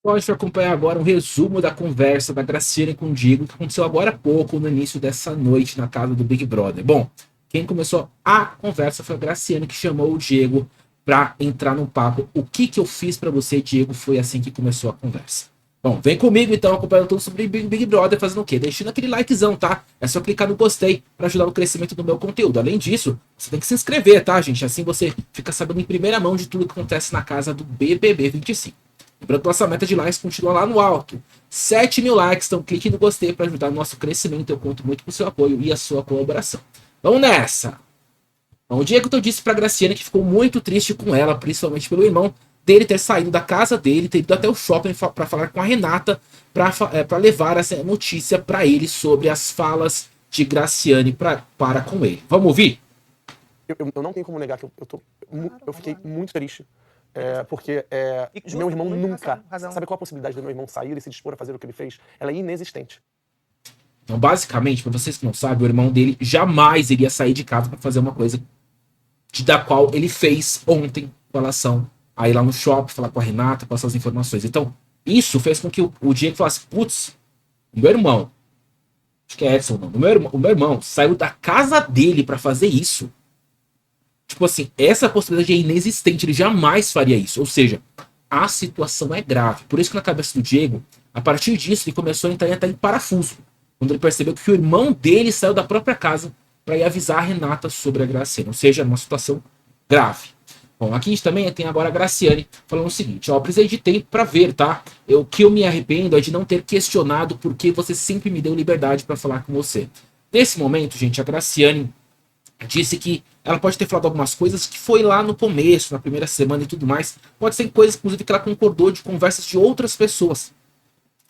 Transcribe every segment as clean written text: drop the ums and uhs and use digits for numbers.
Pode acompanhar agora um resumo da conversa da Graciane com o Diego, que aconteceu agora há pouco, no início dessa noite, na casa do Big Brother. Bom, quem começou a conversa foi a Graciane, que chamou o Diego para entrar no papo. O que, que eu fiz para você, Diego? Foi assim que começou a conversa. Bom, vem comigo então, acompanhando tudo sobre Big Brother, fazendo o quê? Deixando aquele likezão, tá? É só clicar no gostei para ajudar no crescimento do meu conteúdo. Além disso, você tem que se inscrever, tá, gente? Assim você fica sabendo em primeira mão de tudo que acontece na casa do BBB 25. Lembrando que nossa meta de likes continua lá no alto. 7.000 likes, então clique no gostei para ajudar no nosso crescimento. Eu conto muito com o seu apoio e a sua colaboração. Vamos nessa! Bom, o Diego disse para Graciane que ficou muito triste com ela, principalmente pelo irmão dele ter saído da casa dele, ter ido até o shopping para falar com a Renata, para levar essa notícia para ele sobre as falas de Graciane para com ele. Vamos ouvir? Eu não tenho como negar que eu fiquei muito triste. Porque justo, meu irmão muito nunca. razão. Sabe qual a possibilidade do meu irmão sair e se dispor a fazer o que ele fez? Ela é inexistente. Então, basicamente, para vocês que não sabem, o irmão dele jamais iria sair de casa para fazer uma coisa da qual ele fez ontem com relação a ir lá no shopping, falar com a Renata, passar as informações. Então, isso fez com que o Diego falasse, putz, o meu irmão, acho que é Edson, não, o meu irmão saiu da casa dele para fazer isso. Tipo assim, essa possibilidade é inexistente, ele jamais faria isso. Ou seja, a situação é grave. Por isso que na cabeça do Diego, a partir disso, ele começou a entrar até em parafuso. Quando ele percebeu que o irmão dele saiu da própria casa para ir avisar a Renata sobre a Graciane. Ou seja, uma situação grave. Bom, aqui a gente também tem agora a Graciane falando o seguinte, ó, precisei de tempo para ver, tá? O que eu me arrependo é de não ter questionado por que você sempre me deu liberdade para falar com você. Nesse momento, gente, a Graciane disse que ela pode ter falado algumas coisas que foi lá no começo, na primeira semana e tudo mais. Pode ser coisas, inclusive, que ela concordou de conversas de outras pessoas.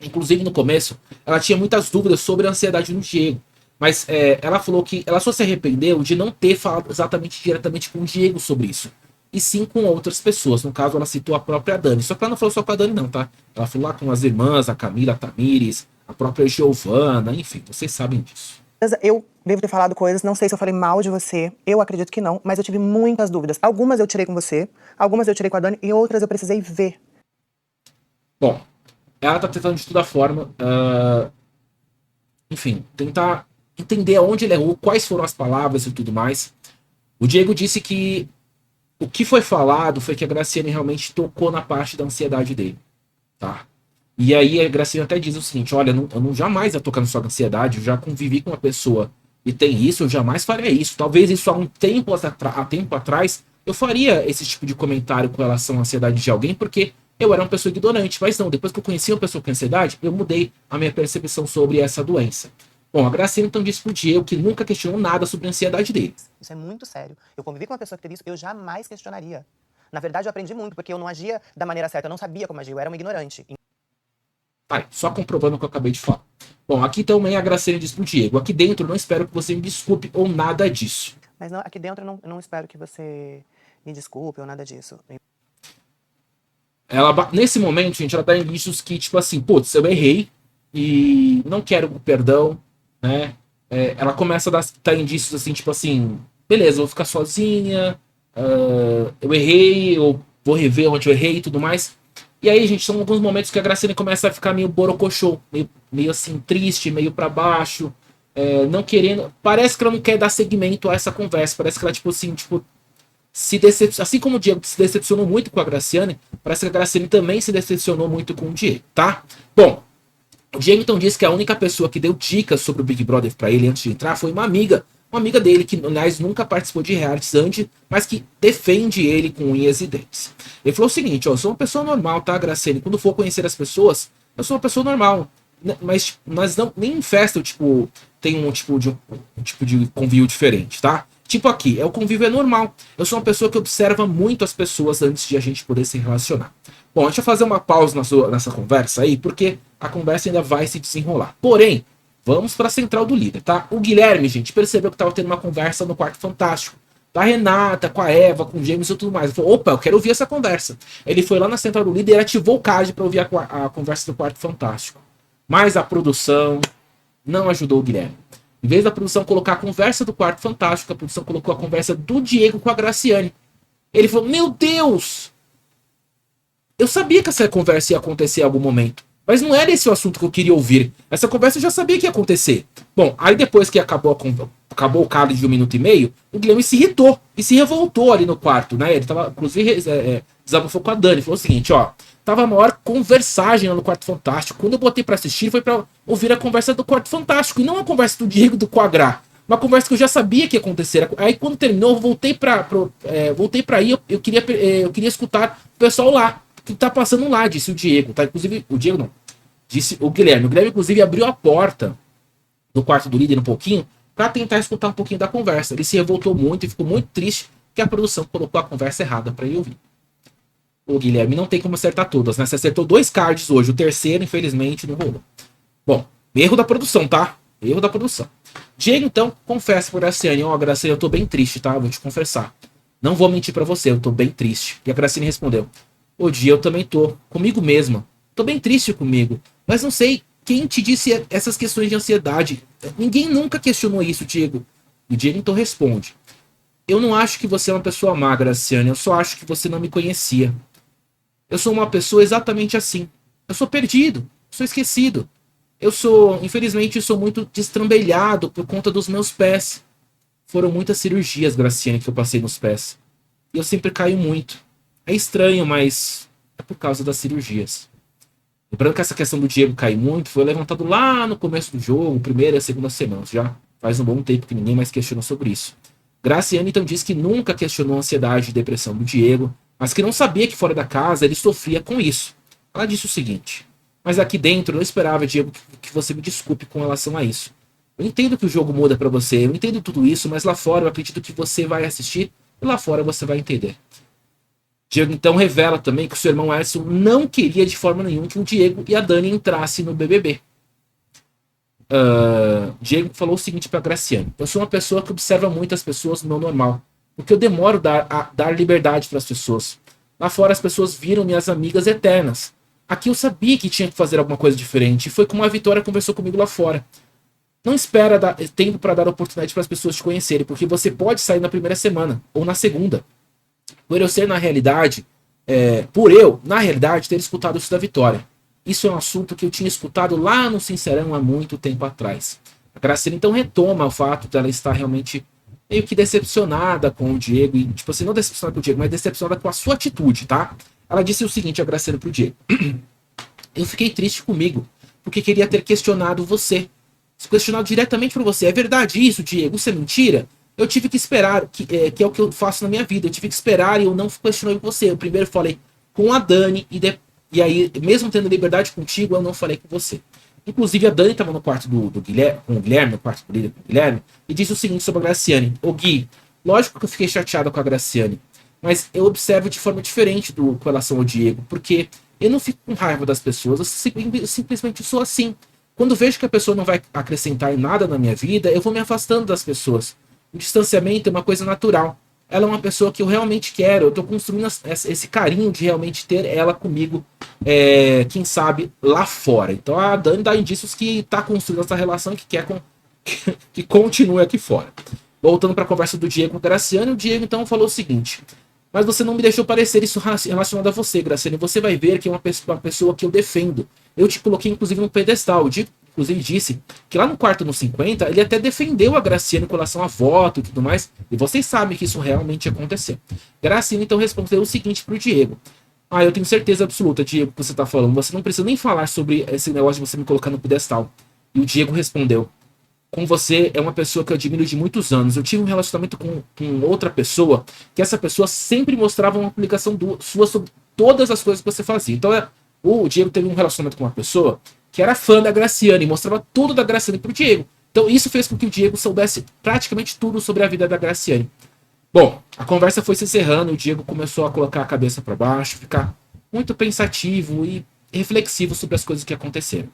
Inclusive, no começo, ela tinha muitas dúvidas sobre a ansiedade do Diego. Mas ela falou que ela só se arrependeu de não ter falado exatamente diretamente com o Diego sobre isso. E sim com outras pessoas. No caso, ela citou a própria Dani. Só que ela não falou só com a Dani, não, tá? Ela falou lá com as irmãs, a Camila, a Tamires, a própria Giovana, enfim, vocês sabem disso. Eu devo ter falado coisas, não sei se eu falei mal de você, eu acredito que não, mas eu tive muitas dúvidas. Algumas eu tirei com você, algumas eu tirei com a Dani e outras eu precisei ver. Bom, ela tá tentando de toda forma, enfim, tentar entender aonde ele errou, quais foram as palavras e tudo mais. O Diego disse que o que foi falado foi que a Graciane realmente tocou na parte da ansiedade dele, tá? E aí a Graciane até diz o seguinte, olha, eu não jamais ia tocar na sua ansiedade, eu já convivi com uma pessoa e tem isso, eu jamais faria isso. Talvez isso há tempo atrás eu faria esse tipo de comentário com relação à ansiedade de alguém, porque eu era uma pessoa ignorante, mas não, depois que eu conheci uma pessoa com ansiedade, eu mudei a minha percepção sobre essa doença. Bom, a Graciane então disse pro Diego que nunca questionou nada sobre a ansiedade dele. Isso é muito sério. Eu convivi com uma pessoa que teve isso, eu jamais questionaria. Na verdade, eu aprendi muito, porque eu não agia da maneira certa, eu não sabia como agir, eu era um ignorante. Tá, só comprovando o que eu acabei de falar. Bom, aqui também a Graciane diz pro Diego, aqui dentro não espero que você me desculpe ou nada disso. Mas não, aqui dentro eu não espero que você me desculpe ou nada disso. Ela, nesse momento, gente, ela dá indícios que, tipo assim, putz, eu errei e não quero perdão, né? Ela começa a dar indícios assim, tipo assim, beleza, eu vou ficar sozinha, eu errei, eu vou rever onde eu errei e tudo mais. E aí, gente, são alguns momentos que a Graciane começa a ficar meio borocochô, meio assim, triste, meio para baixo, não querendo. Parece que ela não quer dar seguimento a essa conversa, parece que ela, tipo assim, tipo, assim como o Diego se decepcionou muito com a Graciane, parece que a Graciane também se decepcionou muito com o Diego, tá? Bom, o Diego então disse que a única pessoa que deu dicas sobre o Big Brother para ele antes de entrar foi uma amiga dele, que aliás nunca participou de realities antes, mas que defende ele com unhas e dentes. Ele falou o seguinte, ó, eu sou uma pessoa normal, tá, Graciane? Quando for conhecer as pessoas, eu sou uma pessoa normal. Mas não, nem em festa eu, tipo, tenho um tipo de convívio diferente, tá? Tipo aqui, o convívio é normal. Eu sou uma pessoa que observa muito as pessoas antes de a gente poder se relacionar. Bom, deixa eu fazer uma pausa nessa conversa aí, porque a conversa ainda vai se desenrolar. Porém, vamos para a central do líder, tá? O Guilherme, gente, percebeu que estava tendo uma conversa no Quarto Fantástico. Da Renata, com a Eva, com o James e tudo mais. Ele falou, opa, eu quero ouvir essa conversa. Ele foi lá na central do líder e ativou o card para ouvir a conversa do Quarto Fantástico. Mas a produção não ajudou o Guilherme. Em vez da produção colocar a conversa do Quarto Fantástico, a produção colocou a conversa do Diego com a Graciane. Ele falou, meu Deus! Eu sabia que essa conversa ia acontecer em algum momento. Mas não era esse o assunto que eu queria ouvir. Essa conversa eu já sabia que ia acontecer. Bom, aí depois que acabou o card de 1 minuto e meio, o Guilherme se irritou e se revoltou ali no quarto, né? Ele tava, inclusive, desabafou com a Dani. Falou o seguinte, ó. Tava a maior conversagem lá no Quarto Fantástico. Quando eu botei pra assistir, foi pra ouvir a conversa do Quarto Fantástico. E não a conversa do Diego e do Quagrá. Uma conversa que eu já sabia que ia acontecer. Aí quando terminou, eu voltei pra ir. Eu queria escutar o pessoal lá. Que tá passando lá, disse o Diego. Tá? Inclusive, o Diego não. Disse o Guilherme. O Guilherme, inclusive, abriu a porta do quarto do líder um pouquinho pra tentar escutar um pouquinho da conversa. Ele se revoltou muito e ficou muito triste que a produção colocou a conversa errada pra ele ouvir. O Guilherme não tem como acertar todas, né? Você acertou 2 cards hoje. O terceiro, infelizmente, não rolou. Bom, erro da produção, tá? Erro da produção. Diego, então, confessa pro Graciane. Ó, Graciane, eu tô bem triste, tá? Vou te confessar. Não vou mentir pra você, eu tô bem triste. E a Graciane respondeu. Ô, Diego, eu também tô. Comigo mesma. Tô bem triste comigo. Mas não sei quem te disse essas questões de ansiedade. Ninguém nunca questionou isso, Diego. E o Diego, então, responde. Eu não acho que você é uma pessoa má, Graciane. Eu só acho que você não me conhecia. Eu sou uma pessoa exatamente assim. Eu sou perdido. Sou esquecido. Infelizmente, eu sou muito destrambelhado por conta dos meus pés. Foram muitas cirurgias, Graciane, que eu passei nos pés. E eu sempre caio muito. É estranho, mas é por causa das cirurgias. Lembrando que essa questão do Diego cair muito foi levantado lá no começo do jogo, primeira e segunda semana. Já faz um bom tempo que ninguém mais questiona sobre isso. Graciane então diz que nunca questionou a ansiedade e depressão do Diego, mas que não sabia que fora da casa ele sofria com isso. Ela disse o seguinte: mas aqui dentro eu esperava, Diego, que você me desculpe com relação a isso. Eu entendo que o jogo muda pra você, eu entendo tudo isso, mas lá fora eu acredito que você vai assistir e lá fora você vai entender. Diego então revela também que o seu irmão Edson não queria de forma nenhuma que o Diego e a Dani entrassem no BBB. Diego falou o seguinte pra Graciane: eu sou uma pessoa que observa muito as pessoas no meu normal, porque eu demoro a dar liberdade para as pessoas. Lá fora as pessoas viram minhas amigas eternas. Aqui eu sabia que tinha que fazer alguma coisa diferente, e foi como a Vitória conversou comigo lá fora. Não espera tempo para dar oportunidade para as pessoas te conhecerem, porque você pode sair na primeira semana ou na segunda. Por eu ser, na realidade, ter escutado isso da Vitória. Isso é um assunto que eu tinha escutado lá no Sincerão há muito tempo atrás. A Graciane então retoma o fato dela estar realmente meio que decepcionada com o Diego. E, tipo assim, não decepcionada com o Diego, mas decepcionada com a sua atitude, tá? Ela disse o seguinte, a Graciane pro Diego. Eu fiquei triste comigo, porque queria ter questionado você. Questionado diretamente pra você. É verdade isso, Diego? Isso é mentira? Eu tive que esperar, que é o que eu faço na minha vida. Eu tive que esperar e eu não questionei você. Eu primeiro falei com a Dani e aí, mesmo tendo liberdade contigo, eu não falei com você. Inclusive, a Dani estava no quarto do Guilherme, com o Guilherme, no quarto do líder com o Guilherme, e disse o seguinte sobre a Graciane. Ô Gui, lógico que eu fiquei chateado com a Graciane, mas eu observo de forma diferente com relação ao Diego, porque eu não fico com raiva das pessoas, eu simplesmente sou assim. Quando vejo que a pessoa não vai acrescentar em nada na minha vida, eu vou me afastando das pessoas. O distanciamento é uma coisa natural. Ela é uma pessoa que eu realmente quero. Eu tô construindo esse carinho de realmente ter ela comigo, quem sabe, lá fora. Então a Dani dá indícios que tá construindo essa relação e que quer que continue aqui fora. Voltando para a conversa do Diego com o Graciane, o Diego então falou o seguinte: mas você não me deixou parecer isso relacionado a você, Graciane. Você vai ver que é uma pessoa que eu defendo. Eu te coloquei, inclusive, no pedestal. O Diego, inclusive, disse que lá no quarto no 50, ele até defendeu a Graciane com relação a voto e tudo mais. E vocês sabem que isso realmente aconteceu. Graciane, então, respondeu o seguinte pro Diego. Eu tenho certeza absoluta, Diego, que você tá falando. Você não precisa nem falar sobre esse negócio de você me colocar no pedestal. E o Diego respondeu: com você é uma pessoa que eu admiro de muitos anos. Eu tive um relacionamento com outra pessoa, que essa pessoa sempre mostrava uma publicação sua sobre todas as coisas que você fazia. Então, o Diego teve um relacionamento com uma pessoa que era fã da Graciane, mostrava tudo da Graciane pro Diego. Então, isso fez com que o Diego soubesse praticamente tudo sobre a vida da Graciane. Bom, a conversa foi se encerrando, o Diego começou a colocar a cabeça para baixo, ficar muito pensativo e reflexivo sobre as coisas que aconteceram.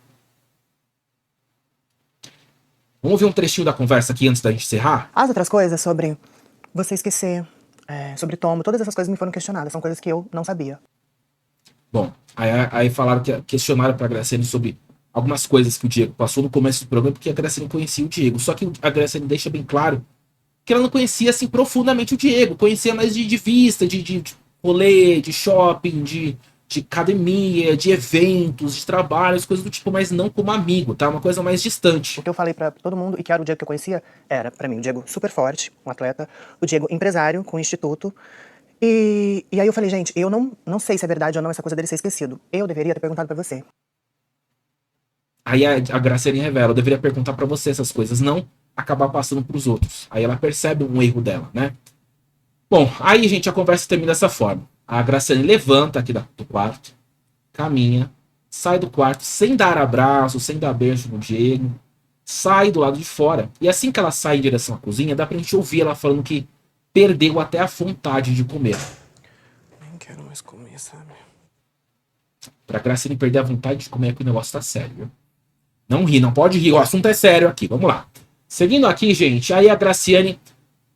Vamos ver um trechinho da conversa aqui antes da gente encerrar? As outras coisas sobre você esquecer, sobre tomo, todas essas coisas me foram questionadas. São coisas que eu não sabia. Bom, aí falaram que questionaram pra Graciane sobre algumas coisas que o Diego passou no começo do programa, porque a Graciane conhecia o Diego. Só que a Graciane deixa bem claro que ela não conhecia assim profundamente o Diego. Conhecia mais de vista, de rolê, de shopping, de de academia, de eventos, de trabalhos, coisas do tipo, mas não como amigo, tá? Uma coisa mais distante. O que eu falei pra todo mundo, e que era o Diego que eu conhecia, era, pra mim, o Diego super forte, um atleta, o Diego empresário, com um instituto. E aí eu falei, gente, eu não sei se é verdade ou não essa coisa dele ser esquecido. Eu deveria ter perguntado pra você. Aí a Graciane revela, eu deveria perguntar pra você essas coisas, não acabar passando pros outros. Aí ela percebe um erro dela, né? Bom, aí, gente, a conversa termina dessa forma. A Graciane levanta aqui do quarto, caminha, sai do quarto sem dar abraço, sem dar beijo no Diego, sai do lado de fora. E assim que ela sai em direção à cozinha, dá pra gente ouvir ela falando que perdeu até a vontade de comer. Nem quero mais comer, sabe? Pra Graciane perder a vontade de comer, é que o negócio tá sério, viu? Não ri, não pode rir, o assunto é sério aqui, vamos lá. Seguindo aqui, gente, aí a Graciane,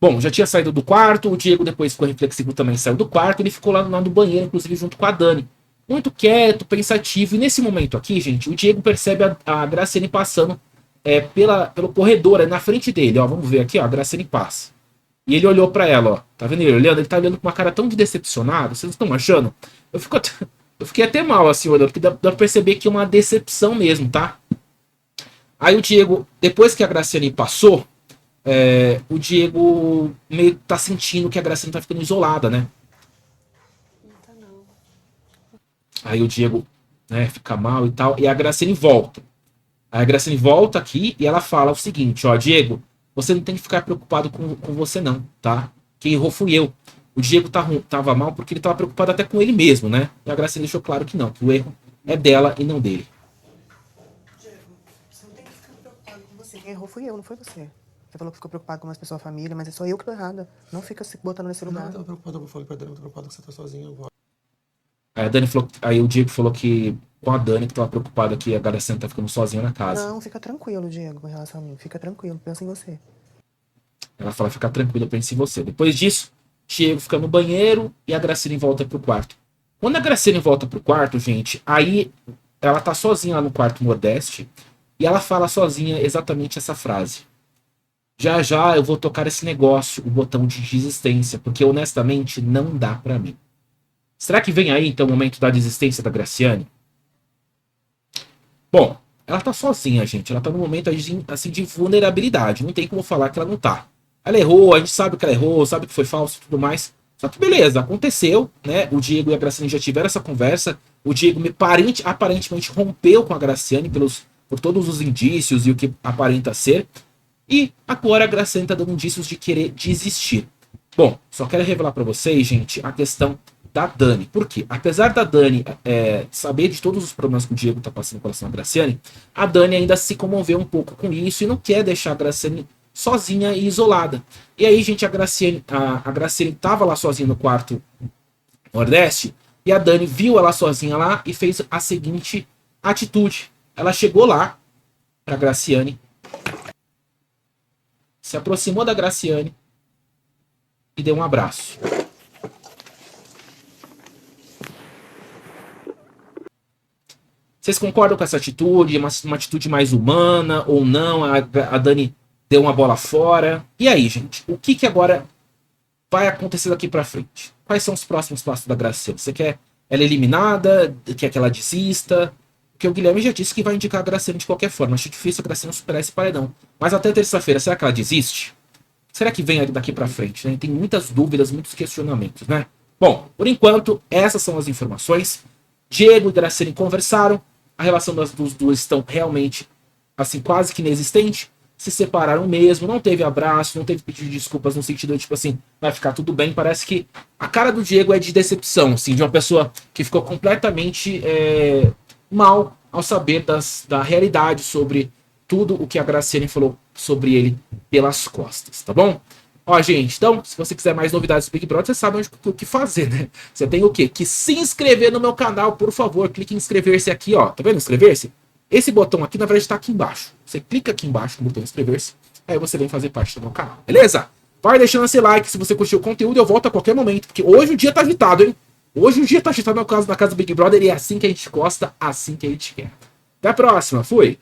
bom, já tinha saído do quarto, o Diego depois ficou reflexivo também, saiu do quarto, ele ficou lá no banheiro, inclusive junto com a Dani. Muito quieto, pensativo, e nesse momento aqui, gente, o Diego percebe a Graciane passando pelo corredor, na frente dele, ó, vamos ver aqui, ó, a Graciane passa. E ele olhou pra ela, ó, tá vendo ele olhando? Ele tá olhando com uma cara tão de decepcionado, vocês não estão achando? Eu fiquei até mal assim, olhando, porque dá pra perceber que é uma decepção mesmo, tá? Aí o Diego, depois que a Graciane passou, o Diego meio que tá sentindo que a Graciane tá ficando isolada, né? Aí o Diego, né, fica mal e tal, e a Graciane volta. Aí a Graciane volta aqui e ela fala o seguinte, ó, Diego, você não tem que ficar preocupado com você não, tá? Quem errou fui eu. O Diego tava mal porque ele tava preocupado até com ele mesmo, né? E a Graciane deixou claro que não, que o erro é dela e não dele. Diego, você não tem que ficar preocupado com você. Quem errou fui eu, não foi você. Você falou que ficou preocupado com as pessoas, a família, mas é só eu que tô errada. Não fica se botando nesse lugar. Não, eu tava preocupado, eu falei pra Dani, eu tô preocupado que você tá sozinha agora. Aí o Diego falou que com a Dani, que tava preocupada que a Graciane tá ficando sozinha na casa. Não, fica tranquilo, Diego, em relação a mim. Fica tranquilo, pensa em você. Ela fala, fica tranquila, pense em você. Depois disso, Diego fica no banheiro e a Graciane volta pro quarto. Quando a Graciane volta pro quarto, gente, aí ela tá sozinha lá no quarto Nordeste e ela fala sozinha exatamente essa frase. Já já eu vou tocar esse negócio, o botão de desistência, porque honestamente não dá pra mim. Será que vem aí então o momento da desistência da Graciane? Bom, ela tá sozinha, gente. Ela tá num momento assim de vulnerabilidade. Não tem como falar que ela não tá. Ela errou, a gente sabe que ela errou, sabe que foi falso e tudo mais. Só que beleza, aconteceu, né? O Diego e a Graciane já tiveram essa conversa. O Diego aparentemente rompeu com a Graciane por todos os indícios e o que aparenta ser. E agora a Graciane tá dando indícios de querer desistir. Bom, só quero revelar pra vocês, gente, a questão da Dani. Por quê? Apesar da Dani saber de todos os problemas que o Diego tá passando com relação à Graciane, a Dani ainda se comoveu um pouco com isso e não quer deixar a Graciane sozinha e isolada. E aí, gente, a Graciane tava lá sozinha no quarto Nordeste e a Dani viu ela sozinha lá e fez a seguinte atitude. Ela chegou lá pra Graciane, se aproximou da Graciane e deu um abraço. Vocês concordam com essa atitude? Uma atitude mais humana ou não? A Dani deu uma bola fora. E aí, gente? O que agora vai acontecer daqui pra frente? Quais são os próximos passos da Graciane? Você quer ela eliminada? Quer que ela desista? Porque o Guilherme já disse que vai indicar a Graciane de qualquer forma. Acho difícil a Graciane superar esse paredão. Mas até terça-feira, será que ela desiste? Será que vem daqui pra frente? Né? Tem muitas dúvidas, muitos questionamentos, né? Bom, por enquanto, essas são as informações. Diego e Graciane conversaram. A relação dos dois estão realmente, assim, quase que inexistente. Se separaram mesmo, não teve abraço, não teve pedido de desculpas no sentido de, tipo assim, vai ficar tudo bem. Parece que a cara do Diego é de decepção, assim, de uma pessoa que ficou completamente mal ao saber da realidade sobre tudo o que a Graciane falou sobre ele pelas costas, tá bom? Ó, gente, então, se você quiser mais novidades do Big Brother, você sabe o que fazer, né? Você tem o quê? Que se inscrever no meu canal, por favor. Clique em inscrever-se aqui, ó. Tá vendo inscrever-se? Esse botão aqui, na verdade, tá aqui embaixo. Você clica aqui embaixo no botão inscrever-se, aí você vem fazer parte do meu canal, beleza? Vai deixando esse like se você curtiu o conteúdo, eu volto a qualquer momento, porque hoje o dia tá agitado, hein? Hoje o dia tá agitado na casa do Big Brother e é assim que a gente gosta, assim que a gente quer. Até a próxima, fui!